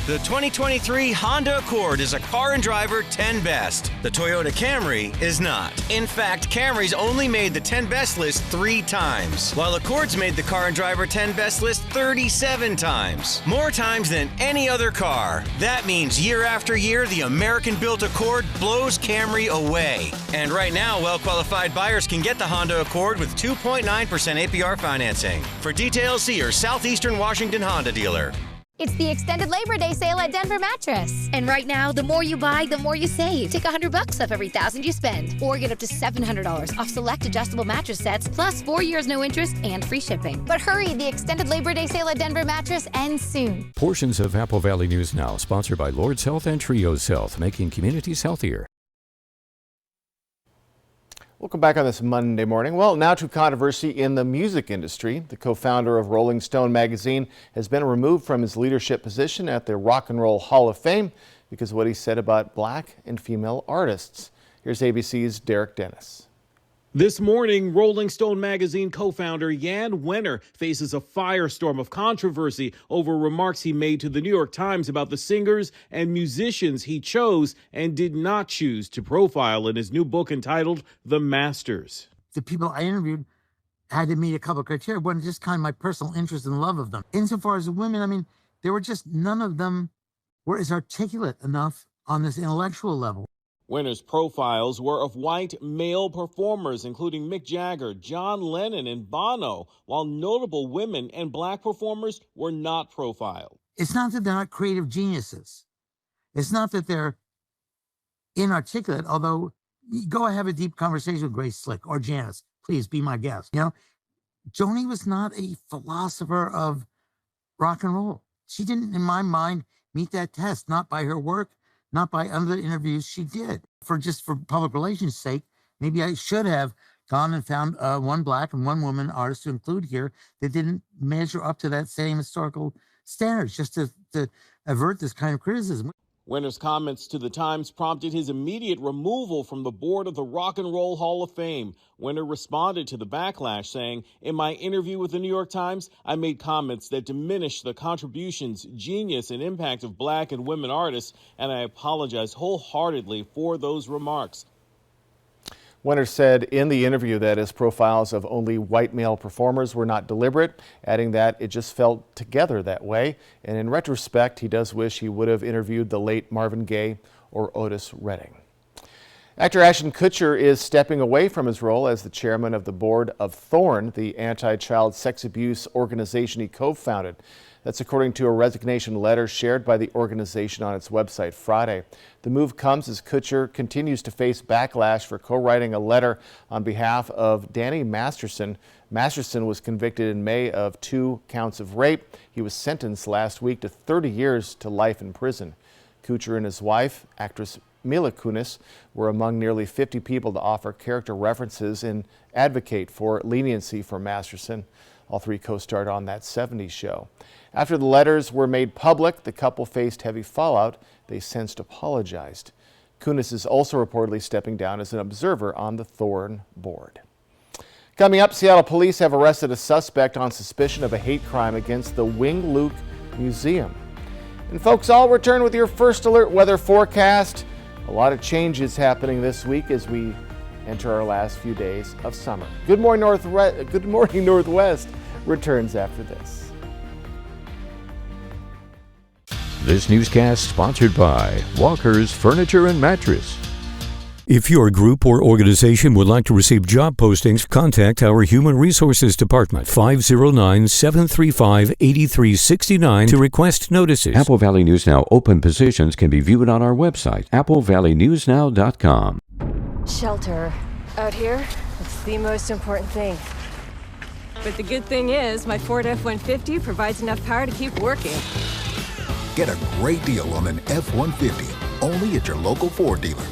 The 2023 Honda Accord is a car and driver 10 best. The Toyota Camry is not. In fact, Camry's only made the 10 best list 3 times, while Accord's made the car and driver 10 best list 37 times. More times than any other car. That means year after year, the American-built Accord blows Camry away. And right now, well-qualified buyers can get the Honda Accord with 2.9% APR financing. For details, see your Southeastern Washington Honda dealer. It's the extended Labor Day sale at Denver Mattress. And right now, the more you buy, the more you save. Take $100 off every $1,000 you spend. Or get up to $700 off select adjustable mattress sets, plus 4 years no interest and free shipping. But hurry, the extended Labor Day sale at Denver Mattress ends soon. Portions of Apple Valley News Now, sponsored by Lord's Health and Trios Health, making communities healthier. Welcome back on this Monday morning. Well, now to controversy in the music industry. The co-founder of Rolling Stone magazine has been removed from his leadership position at the Rock and Roll Hall of Fame because of what he said about black and female artists. Here's ABC's Derek Dennis. This morning, Rolling Stone magazine co-founder Jan Wenner faces a firestorm of controversy over remarks he made to the New York Times about the singers and musicians he chose and did not choose to profile in his new book entitled The Masters. The people I interviewed had to meet a couple of criteria. One, just kind of my personal interest and love of them. Insofar as the women, I mean, there were just none of them were as articulate enough on this intellectual level. Wenner's profiles were of white male performers, including Mick Jagger, John Lennon, and Bono, while notable women and black performers were not profiled. It's not that they're not creative geniuses. It's not that they're inarticulate, although go have a deep conversation with Grace Slick or Janice. Please be my guest. You know, Joni was not a philosopher of rock and roll. She didn't, in my mind, meet that test, not by her work, not by other interviews she did. For public relations sake, maybe I should have gone and found one black and one woman artist to include here that didn't measure up to that same historical standards, just to avert this kind of criticism. Wenner's comments to the Times prompted his immediate removal from the board of the Rock and Roll Hall of Fame. Wenner responded to the backlash, saying, "In my interview with the New York Times, I made comments that diminished the contributions, genius, and impact of black and women artists, and I apologize wholeheartedly for those remarks." Wenner said in the interview that his profiles of only white male performers were not deliberate, adding that it just felt together that way. And in retrospect, he does wish he would have interviewed the late Marvin Gaye or Otis Redding. Actor Ashton Kutcher is stepping away from his role as the chairman of the board of Thorn, the anti-child sex abuse organization he co-founded. That's according to a resignation letter shared by the organization on its website Friday. The move comes as Kutcher continues to face backlash for co-writing a letter on behalf of Danny Masterson. Masterson was convicted in May of 2 counts of rape. He was sentenced last week to 30 years to life in prison. Kutcher and his wife, actress Mila Kunis, were among nearly 50 people to offer character references and advocate for leniency for Masterson. All 3 co-starred on That 70s Show. After the letters were made public, the couple faced heavy fallout. They since apologized. Kunis is also reportedly stepping down as an observer on the Thorn board. Coming up, Seattle police have arrested a suspect on suspicion of a hate crime against the Wing Luke Museum. And folks, I'll return with your first alert weather forecast. A lot of changes happening this week as we enter our last few days of summer. Good Morning Northwest returns after this. This newscast sponsored by Walker's Furniture and Mattress. If your group or organization would like to receive job postings, contact our Human Resources Department, 509-735-8369 to request notices. Apple Valley News Now open positions can be viewed on our website, applevalleynewsnow.com. Shelter. Out here, it's the most important thing. But the good thing is, my Ford F-150 provides enough power to keep working. Get a great deal on an F-150, only at your local Ford dealer.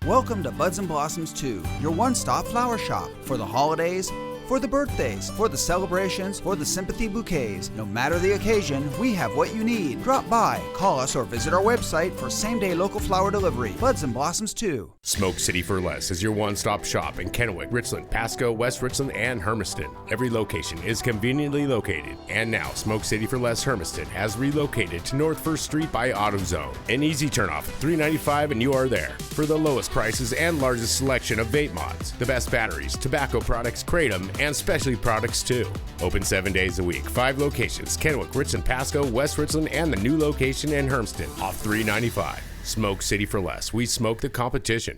Welcome to Buds and Blossoms 2, your one-stop flower shop. For the holidays, For the birthdays, for the celebrations, for the sympathy bouquets, no matter the occasion, we have what you need. Drop by, call us, or visit our website for same-day local flower delivery. Buds and blossoms too. Smoke City for Less is your one-stop shop in Kennewick, Richland, Pasco, West Richland, and Hermiston. Every location is conveniently located. And now, Smoke City for Less Hermiston has relocated to North 1st Street by AutoZone. An easy turnoff, $3.95, and you are there. For the lowest prices and largest selection of vape mods, the best batteries, tobacco products, kratom, and specialty products too. Open 7 days a week, 5 locations: Kennewick, Richland, Pasco, West Richland, and the new location in Hermiston, off $3.95. Smoke City for Less. We smoke the competition.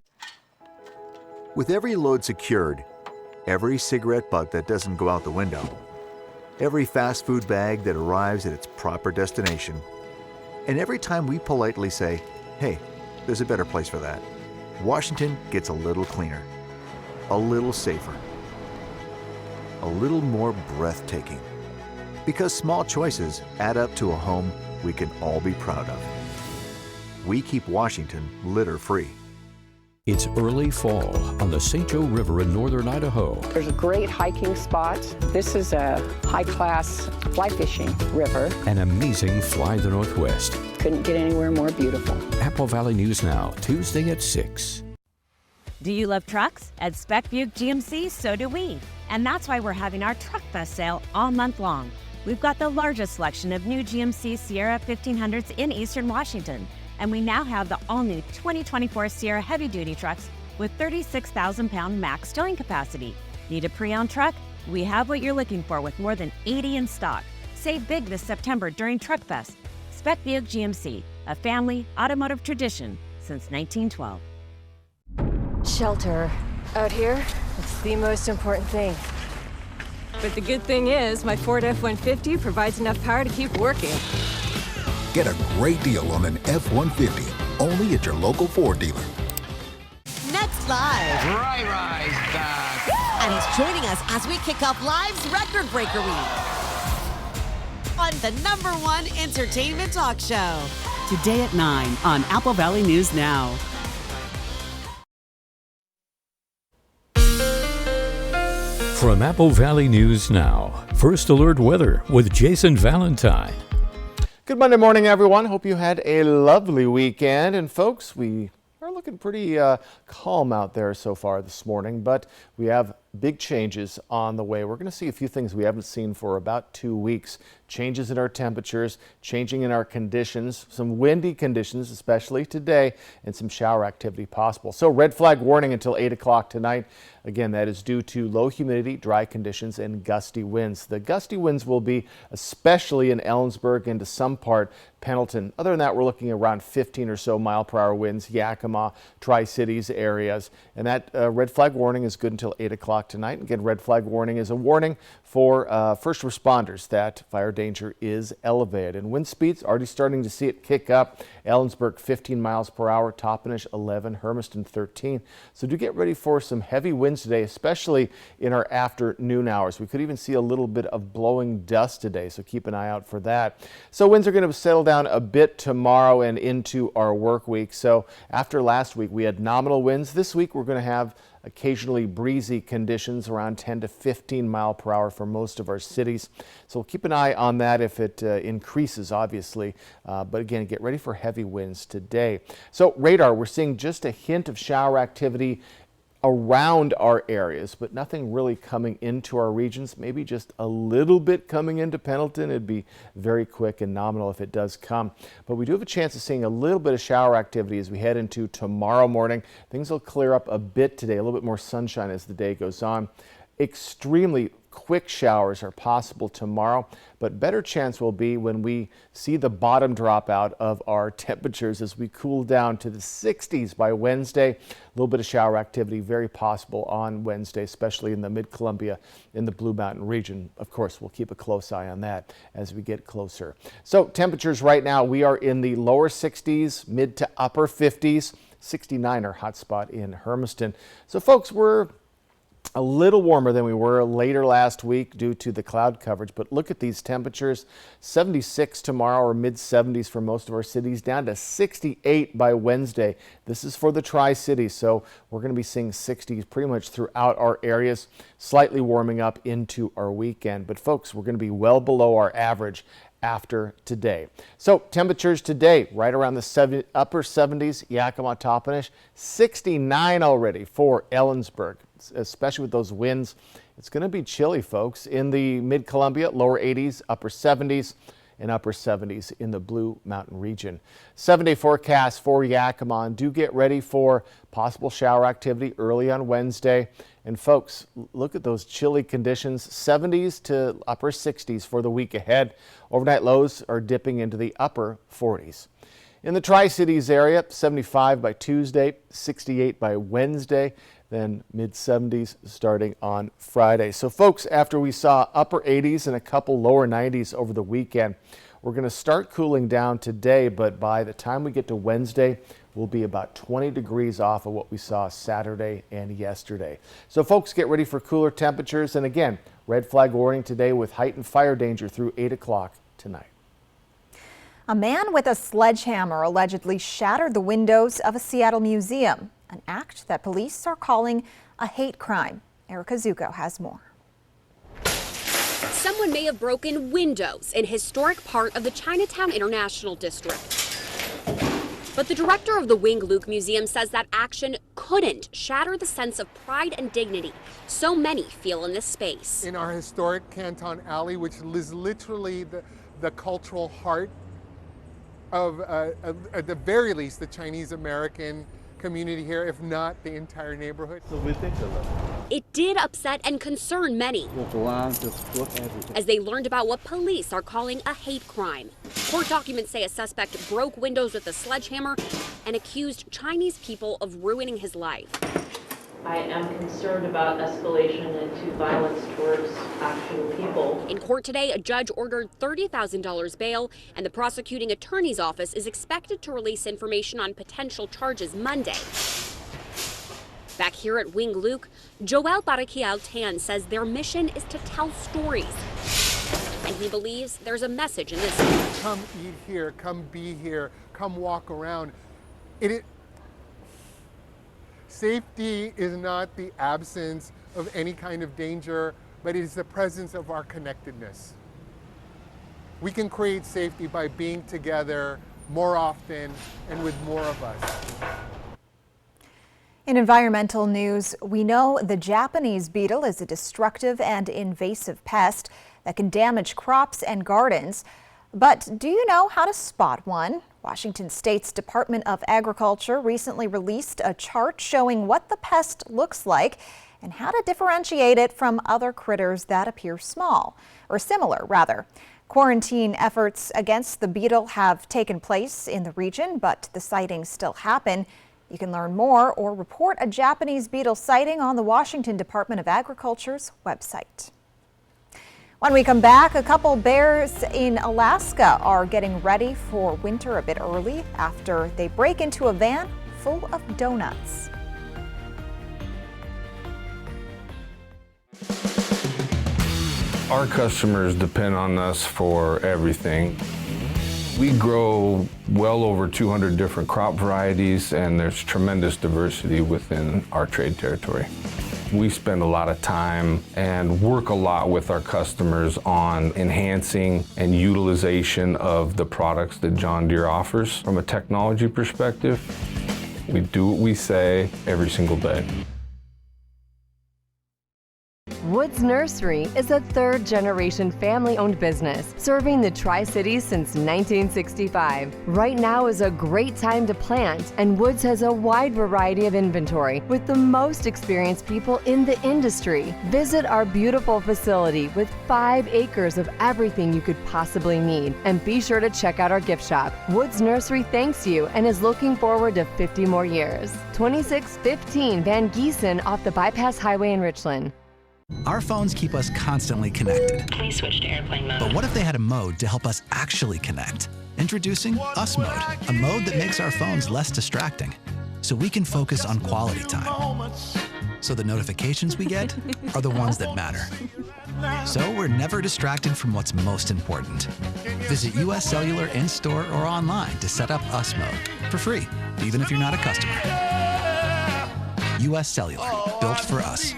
With every load secured, every cigarette butt that doesn't go out the window, every fast food bag that arrives at its proper destination, and every time we politely say, hey, there's a better place for that, Washington gets a little cleaner, a little safer, a little more breathtaking. Because small choices add up to a home we can all be proud of. We keep Washington litter-free. It's early fall on the St. Joe River in northern Idaho. There's great hiking spots. This is a high-class fly fishing river. An amazing fly the Northwest. Couldn't get anywhere more beautiful. Apple Valley News Now, Tuesday at 6. Do you love trucks? At Spec Buick GMC, so do we. And that's why we're having our Truck Fest sale all month long. We've got the largest selection of new GMC Sierra 1500s in Eastern Washington. And we now have the all-new 2024 Sierra heavy-duty trucks with 36,000-pound max towing capacity. Need a pre-owned truck? We have what you're looking for with more than 80 in stock. Save big this September during Truck Fest. Spec Buick GMC, a family automotive tradition since 1912. Shelter. Out here, it's the most important thing. But the good thing is, my Ford F-150 provides enough power to keep working. Get a great deal on an F-150, only at your local Ford dealer. Next live. Rise back. And he's joining us as we kick off Live's Record Breaker Week on the #1 entertainment talk show. Today at 9 on Apple Valley News Now. From Apple Valley News Now, First Alert Weather with Jason Valentine. Good Monday morning, everyone. Hope you had a lovely weekend. And folks, we are looking pretty calm out there so far this morning, but we have big changes on the way. We're going to see a few things we haven't seen for about 2 weeks. Changes in our temperatures, changing in our conditions, some windy conditions, especially today, and some shower activity possible. So red flag warning until 8 o'clock tonight. Again, that is due to low humidity, dry conditions, and gusty winds. The gusty winds will be especially in Ellensburg and to some part Pendleton. Other than that, we're looking around 15 or so mile-per-hour winds, Yakima, Tri-Cities areas. And that red flag warning is good until 8 o'clock tonight. Again, red flag warning is a warning for first responders that fire danger is elevated. And wind speeds, already starting to see it kick up. Ellensburg 15 miles per hour, Toppenish 11, Hermiston 13. So do get ready for some heavy winds today, especially in our afternoon hours. We could even see a little bit of blowing dust today, so keep an eye out for that. So winds are going to settle down a bit tomorrow and into our work week. So after last week, we had nominal winds. This week, we're going to have occasionally breezy conditions around 10 to 15 mile per hour for most of our cities. So we'll keep an eye on that if it increases, obviously. But again, get ready for heavy winds today. So radar, we're seeing just a hint of shower activity around our areas, but nothing really coming into our regions. Maybe just a little bit coming into Pendleton. It'd be very quick and nominal if it does come. But we do have a chance of seeing a little bit of shower activity as we head into tomorrow morning. Things will clear up a bit today, a little bit more sunshine as the day goes on. Extremely quick showers are possible tomorrow, but better chance will be when we see the bottom drop out of our temperatures as we cool down to the 60s by Wednesday. A little bit of shower activity very possible on Wednesday, especially in the Mid-Columbia in the Blue Mountain region. Of course, we'll keep a close eye on that as we get closer. So temperatures right now, we are in the lower 60s, mid to upper 50s, 69 our hot spot in Hermiston. So folks, we're a little warmer than we were later last week due to the cloud coverage, but look at these temperatures. 76 tomorrow, or mid-70s for most of our cities, down to 68 by Wednesday. This is for the Tri-Cities, so we're going to be seeing 60s pretty much throughout our areas, slightly warming up into our weekend. But folks, we're going to be well below our average after today. So temperatures today right around the upper 70s, Yakima, Toppenish, 69 already for Ellensburg, especially with those winds. It's going to be chilly, folks, in the mid-Columbia, lower 80s, upper 70s, and upper 70s in the Blue Mountain region. 7-day forecast for Yakima. Do get ready for possible shower activity early on Wednesday. And folks, look at those chilly conditions, 70s to upper 60s for the week ahead. Overnight lows are dipping into the upper 40s. In the Tri-Cities area, 75 by Tuesday, 68 by Wednesday, then mid-70s starting on Friday. So folks, after we saw upper 80s and a couple lower 90s over the weekend, we're going to start cooling down today, but by the time we get to Wednesday, we'll be about 20 degrees off of what we saw Saturday and yesterday. So folks, get ready for cooler temperatures. And again, red flag warning today with heightened fire danger through 8 o'clock tonight. A man with a sledgehammer allegedly shattered the windows of a Seattle museum, an act that police are calling a hate crime. Erica Zuko has more. Someone may have broken windows in a historic part of the Chinatown International District. But the director of the Wing Luke Museum says that action couldn't shatter the sense of pride and dignity so many feel in this space. In our historic Canton Alley, which is literally the cultural heart of, at the very least, the Chinese American community here, if not the entire neighborhood. So ridiculous. It did upset and concern many as they learned about what police are calling a hate crime. Court documents say a suspect broke windows with a sledgehammer and accused Chinese people of ruining his life. I am concerned about escalation into violence towards actual people. In court today, a judge ordered $30,000 bail, and the prosecuting attorney's office is expected to release information on potential charges Monday. Back here at Wing Luke, Joel Barakiao Tan says their mission is to tell stories. And he believes there's a message in this. Come eat here, come be here, come walk around. Safety is not the absence of any kind of danger, but it is the presence of our connectedness. We can create safety by being together more often and with more of us. In environmental news, we know the Japanese beetle is a destructive and invasive pest that can damage crops and gardens. But do you know how to spot one? Washington State's Department of Agriculture recently released a chart showing what the pest looks like and how to differentiate it from other critters that appear small, or similar rather. Quarantine efforts against the beetle have taken place in the region, but the sightings still happen. You can learn more or report a Japanese beetle sighting on the Washington Department of Agriculture's website. When we come back, a couple bears in Alaska are getting ready for winter a bit early after they break into a van full of donuts. Our customers depend on us for everything. We grow well over 200 different crop varieties, and there's tremendous diversity within our trade territory. We spend a lot of time and work a lot with our customers on enhancing and utilization of the products that John Deere offers. From a technology perspective, we do what we say every single day. Woods Nursery is a third-generation family-owned business serving the Tri-Cities since 1965. Right now is a great time to plant, and Woods has a wide variety of inventory with the most experienced people in the industry. Visit our beautiful facility with 5 acres of everything you could possibly need, and be sure to check out our gift shop. Woods Nursery thanks you and is looking forward to 50 more years. 2615 Van Giesen off the Bypass Highway in Richland. Our phones keep us constantly connected. Please switch to airplane mode. But what if they had a mode to help us actually connect? Introducing Us Mode, a mode that makes our phones less distracting, so we can focus on quality time. so the notifications we get are the ones that matter. So we're never distracted from what's most important. Visit US Cellular in-store or online to set up US Mode for free, even if you're not a customer. US Cellular, built for us.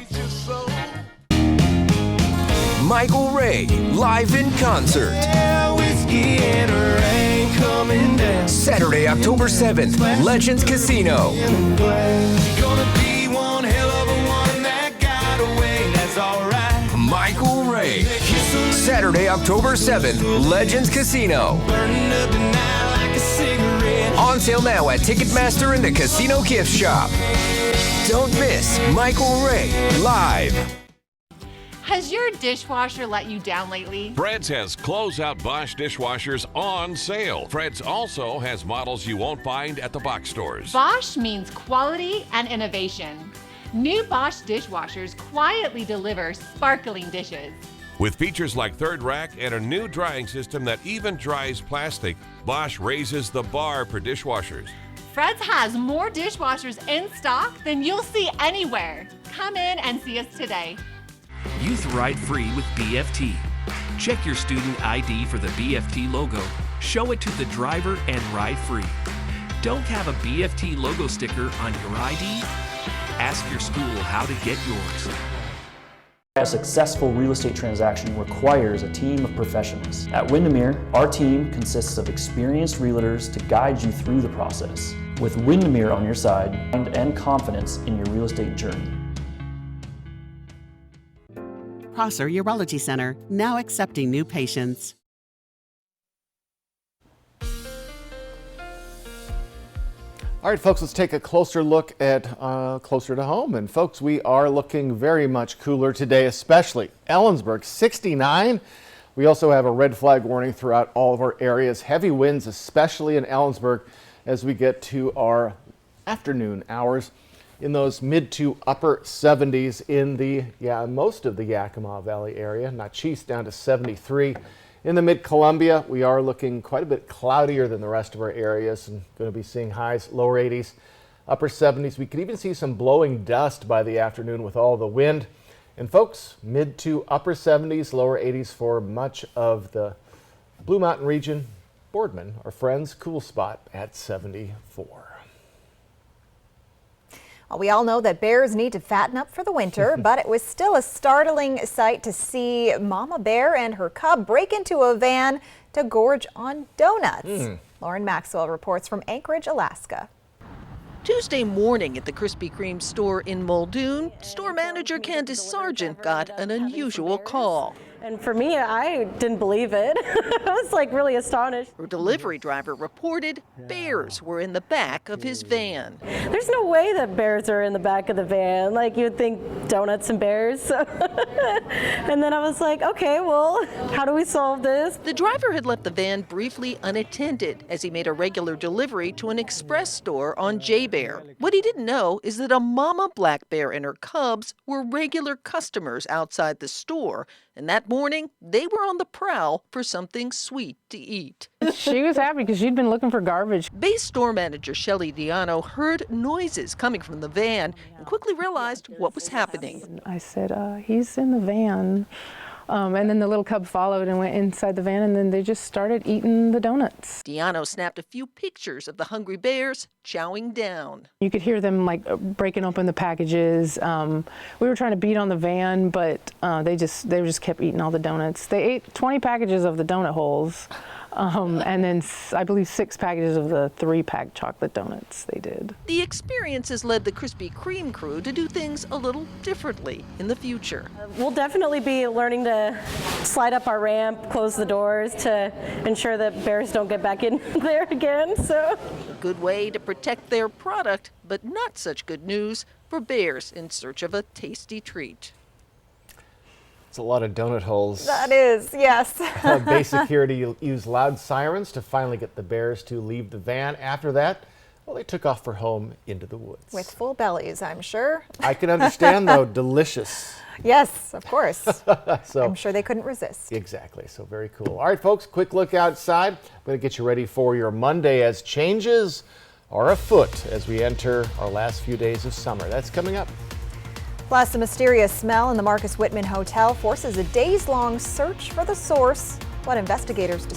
Michael Ray, live in concert. Saturday, October 7th, Legends Casino. Michael Ray. Saturday, October 7th, Legends Casino. On sale now at Ticketmaster and the Casino Gift Shop. Don't miss Michael Ray live. Has your dishwasher let you down lately? Fred's has closeout Bosch dishwashers on sale. Fred's also has models you won't find at the box stores. Bosch means quality and innovation. New Bosch dishwashers quietly deliver sparkling dishes. With features like third rack and a new drying system that even dries plastic, Bosch raises the bar for dishwashers. Fred's has more dishwashers in stock than you'll see anywhere. Come in and see us today. Youth ride free with BFT. Check your student ID for the BFT logo. Show it to the driver and ride free. Don't have a BFT logo sticker on your ID? Ask your school how to get yours. A successful real estate transaction requires a team of professionals. At Windermere, our team consists of experienced realtors to guide you through the process. With Windermere on your side and confidence in your real estate journey. Prosser Urology Center, now accepting new patients. All right, folks, let's take a closer look at closer to home. And folks, we are looking very much cooler today, especially Ellensburg, 69. We also have a red flag warning throughout all of our areas. Heavy winds, especially in Ellensburg, as we get to our afternoon hours in those mid to upper 70s in the, most of the Yakima Valley area. Natchez down to 73. In the mid-Columbia, we are looking quite a bit cloudier than the rest of our areas and going to be seeing highs, lower 80s, upper 70s. We could even see some blowing dust by the afternoon with all the wind. And folks, mid to upper 70s, lower 80s for much of the Blue Mountain region. Boardman, our friends, cool spot at 74. Well, we all know that bears need to fatten up for the winter, but it was still a startling sight to see Mama Bear and her cub break into a van to gorge on donuts. Lauren Maxwell reports from Anchorage, Alaska. Tuesday morning at the Krispy Kreme store in Muldoon, store manager Candace Sargent got an unusual call. And for me, I didn't believe it. I was like really astonished. Her delivery driver reported bears were in the back of his van. There's no way that bears are in the back of the van. Like you'd think donuts and bears. And then I was like, okay, well, how do we solve this? The driver had left the van briefly unattended as he made a regular delivery to an express store on J-Bear. What he didn't know is that a mama black bear and her cubs were regular customers outside the store. And that morning, they were on the prowl for something sweet to eat. She was happy because she'd been looking for garbage. Base store manager Shelly Diano heard noises coming from the van and quickly realized what was happening. I said, he's in the van. And then the little cub followed and went inside the van, and then they just started eating the donuts. Diano snapped a few pictures of the hungry bears chowing down. You could hear them like breaking open the packages. We were trying to beat on the van, but they just kept eating all the donuts. They ate 20 packages of the donut holes. And then I believe 6 packages of the 3-pack chocolate donuts they did. The experience has led the Krispy Kreme crew to do things a little differently in the future. We'll definitely be learning to slide up our ramp, close the doors to ensure that bears don't get back in there again. So, a good way to protect their product, but not such good news for bears in search of a tasty treat. It's a lot of donut holes. That is, yes. Base security used loud sirens to finally get the bears to leave the van. After that, well, they took off for home into the woods. With full bellies, I'm sure. I can understand, though. Delicious. Yes, of course. So, I'm sure they couldn't resist. Exactly. So very cool. All right, folks, quick look outside. I'm going to get you ready for your Monday as changes are afoot as we enter our last few days of summer. That's coming up. Plus, a mysterious smell in the Marcus Whitman Hotel forces a days-long search for the source. What investigators discovered.